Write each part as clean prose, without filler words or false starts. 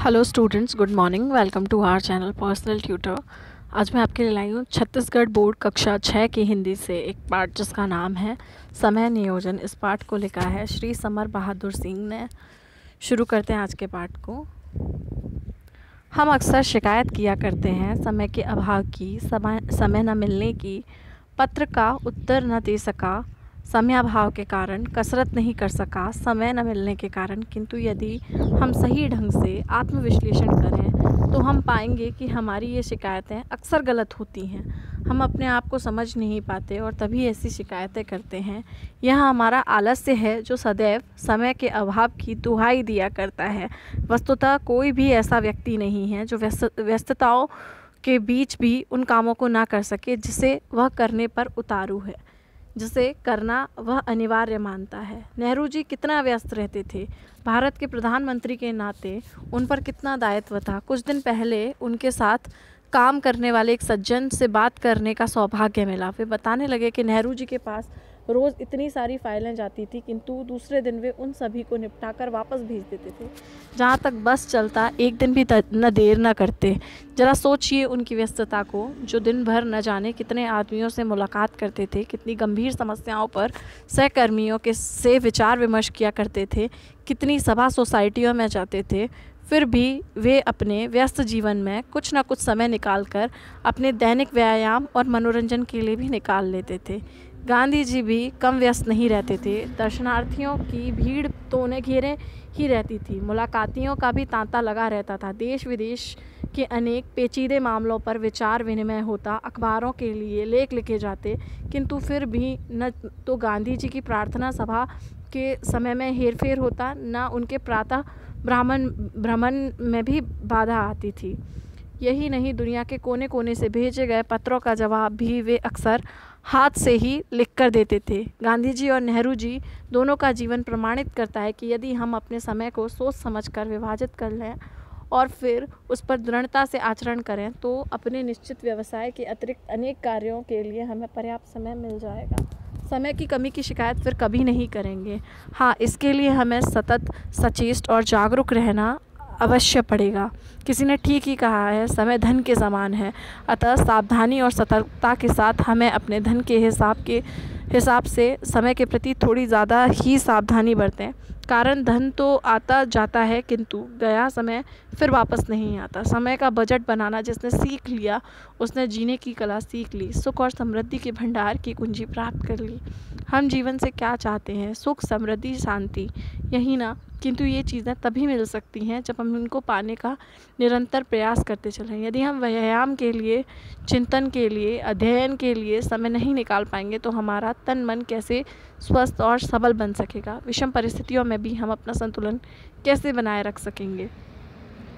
Hello students, good morning. Welcome to our channel personal tutor. आज मैं आपके लिए लाई हूँ छत्तीसगढ़ बोर्ड कक्षा 6 की हिंदी से एक पाठ जिसका नाम है समय नियोजन। इस पाठ को लिखा है श्री समर बहादुर सिंह ने। शुरू करते हैं आज के पाठ को। हम अक्सर शिकायत किया करते हैं समय के अभाव की, समय न मिलने की, पत्र का उत्तर न दे सका, समयाभाव के कारण कसरत नहीं कर सका, समय न मिलने के कारण। किंतु यदि हम सही ढंग से आत्मविश्लेषण करें तो हम पाएंगे कि हमारी ये शिकायतें अक्सर गलत होती हैं। हम अपने आप को समझ नहीं पाते और तभी ऐसी शिकायतें करते हैं। यह हमारा आलस्य है जो सदैव समय के अभाव की दुहाई दिया करता है। वस्तुतः कोई भी ऐसा व्यक्ति नहीं है जो व्यस्तताओं के बीच भी उन कामों को ना कर सके जिसे वह करने पर उतारू है, जिसे करना वह अनिवार्य मानता है। नेहरू जी कितना व्यस्त रहते थे। भारत के प्रधानमंत्री के नाते उन पर कितना दायित्व था। कुछ दिन पहले उनके साथ काम करने वाले एक सज्जन से बात करने का सौभाग्य मिला। वे बताने लगे कि नेहरू जी के पास रोज़ इतनी सारी फाइलें जाती थी, किंतु दूसरे दिन वे उन सभी को निपटाकर वापस भेज देते थे। जहाँ तक बस चलता एक दिन भी न देर न करते। ज़रा सोचिए उनकी व्यस्तता को, जो दिन भर न जाने कितने आदमियों से मुलाकात करते थे, कितनी गंभीर समस्याओं पर सहकर्मियों के से विचार विमर्श किया करते थे, कितनी सभा सोसाइटियों में जाते थे। फिर भी वे अपने व्यस्त जीवन में कुछ न कुछ समय निकालकर अपने दैनिक व्यायाम और मनोरंजन के लिए भी निकाल लेते थे। गांधी जी भी कम व्यस्त नहीं रहते थे। दर्शनार्थियों की भीड़ तो उन्हें घेरे ही रहती थी। मुलाकातियों का भी तांता लगा रहता था। देश विदेश के अनेक पेचीदे मामलों पर विचार विनिमय होता, अखबारों के लिए लेख लिखे जाते। किंतु फिर भी न तो गांधी जी की प्रार्थना सभा के समय में हेरफेर होता, न उनके प्रातः भ्रमण में भी बाधा आती थी। यही नहीं, दुनिया के कोने कोने से भेजे गए पत्रों का जवाब भी वे अक्सर हाथ से ही लिख कर देते थे। गांधी जी और नेहरू जी दोनों का जीवन प्रमाणित करता है कि यदि हम अपने समय को सोच समझकर विभाजित कर लें और फिर उस पर दृढ़ता से आचरण करें तो अपने निश्चित व्यवसाय के अतिरिक्त अनेक कार्यों के लिए हमें पर्याप्त समय मिल जाएगा। समय की कमी की शिकायत फिर कभी नहीं करेंगे। हाँ, इसके लिए हमें सतत सचेत और जागरूक रहना अवश्य पड़ेगा। किसी ने ठीक ही कहा है, समय धन के समान है। अतः सावधानी और सतर्कता के साथ हमें अपने धन के हिसाब से समय के प्रति थोड़ी ज़्यादा ही सावधानी बरतें। कारण धन तो आता जाता है, किंतु गया समय फिर वापस नहीं आता। समय का बजट बनाना जिसने सीख लिया उसने जीने की कला सीख ली, सुख और समृद्धि के भंडार की कुंजी प्राप्त कर ली। हम जीवन से क्या चाहते हैं? सुख, समृद्धि, शांति, यही ना? किंतु ये चीज़ें तभी मिल सकती हैं जब हम इनको पाने का निरंतर प्रयास करते चलें। यदि हम व्यायाम के लिए, चिंतन के लिए, अध्ययन के लिए समय नहीं निकाल पाएंगे तो हमारा तन मन कैसे स्वस्थ और सबल बन सकेगा? विषम परिस्थितियों में भी हम अपना संतुलन कैसे बनाए रख सकेंगे?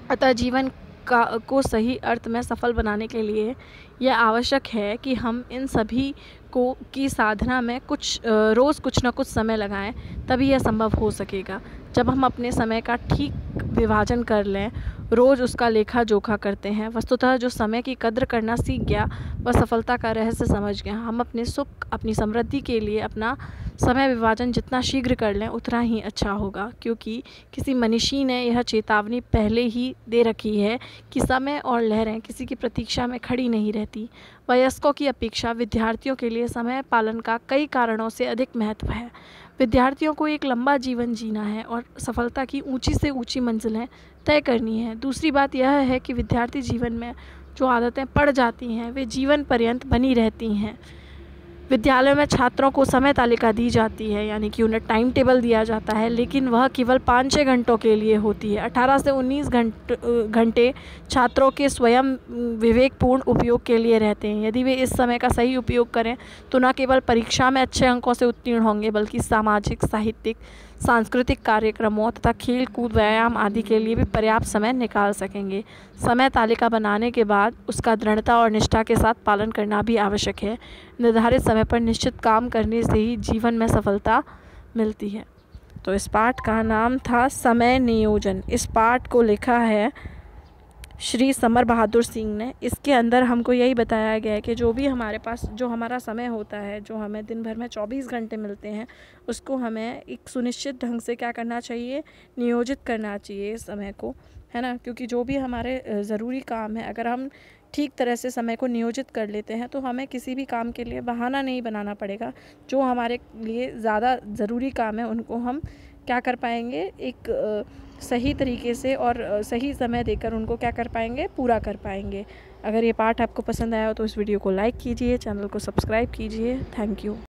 अतः जीवन को सही अर्थ में सफल बनाने के लिए यह आवश्यक है कि हम इन सभी की साधना में रोज़ कुछ न कुछ समय लगाएं, तभी यह संभव हो सकेगा। जब हम अपने समय का ठीक विभाजन कर लें, रोज़ उसका लेखा जोखा करते हैं, वस्तुतः जो समय की कद्र करना सीख गया वह सफलता का रहस्य समझ गया। हम अपने सुख, अपनी समृद्धि के लिए अपना समय विभाजन जितना शीघ्र कर लें उतना ही अच्छा होगा, क्योंकि किसी मनीषी ने यह चेतावनी पहले ही दे रखी है कि समय और लहरें किसी की प्रतीक्षा में खड़ी नहीं रहती। वयस्कों की अपेक्षा विद्यार्थियों के लिए समय पालन का कई कारणों से अधिक महत्व है। विद्यार्थियों को एक लंबा जीवन जीना है और सफलता की ऊंची से ऊंची मंजिलें तय करनी है। दूसरी बात यह है कि विद्यार्थी जीवन में जो आदतें पड़ जाती हैं वे जीवन पर्यंत बनी रहती हैं। विद्यालय में छात्रों को समय तालिका दी जाती है, यानी कि उन्हें टाइम टेबल दिया जाता है, लेकिन वह केवल 5-6 घंटों के लिए होती है। 18 से 19 घंटे छात्रों के स्वयं विवेकपूर्ण उपयोग के लिए रहते हैं। यदि वे इस समय का सही उपयोग करें तो न केवल परीक्षा में अच्छे अंकों से उत्तीर्ण होंगे, बल्कि सामाजिक, साहित्यिक, सांस्कृतिक कार्यक्रमों तथा खेल कूद, व्यायाम आदि के लिए भी पर्याप्त समय निकाल सकेंगे। समय तालिका बनाने के बाद उसका दृढ़ता और निष्ठा के साथ पालन करना भी आवश्यक है। निर्धारित समय पर निश्चित काम करने से ही जीवन में सफलता मिलती है। तो इस पाठ का नाम था समय नियोजन। इस पाठ को लिखा है श्री समर बहादुर सिंह ने। इसके अंदर हमको यही बताया गया है कि जो भी हमारे पास जो हमारा समय होता है, जो हमें दिन भर में 24 घंटे मिलते हैं, उसको हमें एक सुनिश्चित ढंग से क्या करना चाहिए, नियोजित करना चाहिए इस समय को, है ना। क्योंकि जो भी हमारे ज़रूरी काम है, अगर हम ठीक तरह से समय को नियोजित कर लेते हैं तो हमें किसी भी काम के लिए बहाना नहीं बनाना पड़ेगा। जो हमारे लिए ज़्यादा ज़रूरी काम है उनको हम क्या कर पाएंगे, एक सही तरीके से और सही समय देकर उनको क्या कर पाएंगे, पूरा कर पाएंगे। अगर ये पाठ आपको पसंद आया हो तो इस वीडियो को लाइक कीजिए, चैनल को सब्सक्राइब कीजिए। Thank you.